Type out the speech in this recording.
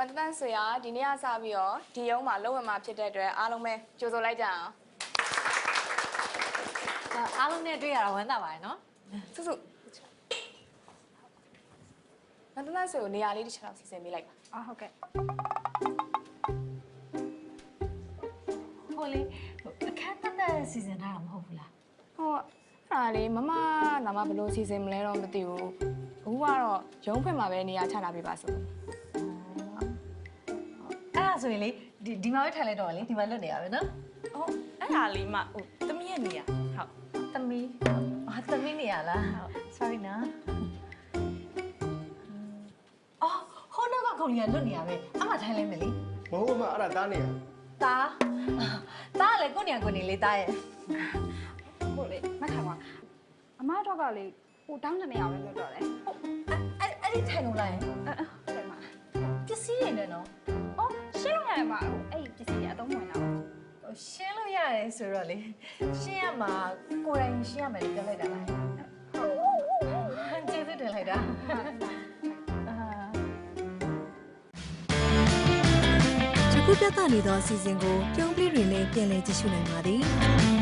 မတန်းဆွေကဒီနေ့ကစပြီးတော့ဒီရုံးမှာလုံဝင်မှာဖြစ်တဲ့အတွက်အားလုံးပဲကြိုဆိုလိုက်ကြအောင်အားလုံးနဲ့တွေ့ရတာဝမ်းသာပါတယ်နော်စုစုမတန်းဆွေကိုနေရာလေးတစ်ချက်လောက်စီစဉ်ပေးလိုက်ပါဟုတ်ကဲ့ဟိုလေအခန်းတက်စီစဉ်ထားတာမဟုတ်ဘူးလားအဲ့ဒါလေမမနာမဘယ်လိုစီစဉ်မလဲတော့မသိဘူးအခုကတော့ရုံးခွင့်မှာပဲနေရာချထားပေးပါဆိုအဲ့ဒါဆိုရင်လေဒီမှာပဲထိုင်လိုက်တော့လေဒီမှာလွတ်နေရပဲနော်အဲ့ဒါလေးမှသမီးရဲ့နေရာဟုတ်သမီးနေရလားဟုတ် sorry နော်ဟိုနောက်ကခုံကြီးကလွတ်နေရပဲအမထိုင်လိုက်မယ်လေမဟုတ်မအဲ့ဒါတားနေရတားလေကိုနေလေးတားရဲ့ဟုတ်လေမထိုင်ပါအမတော့ကလေဟိုတောင်းတဲ့နေရာပဲလွတ်တော့လေအဲ့ဒီထိုင်လို့လိုက်ဟုတ်တယ်မပစ္စည်းတွေနဲ့နော်ရှင်းလို့ရတယ်မအဲ့ပစ္စည်းအသုံးဝင်တာရှင်းလို့ရတယ်ဆိုတော့လေရှင်းရမှာကိုယ်တိုင်ရှင်းရမယ်ပြောလိုက်တာလားကျေးဇူးတင်လိုက်တာခုပြသနေသောအစီအစဉ်ကိုပြုံးပလေးတွေနဲ့ပြန်လည်ကြည့်ရှုနိုင်ပါသည်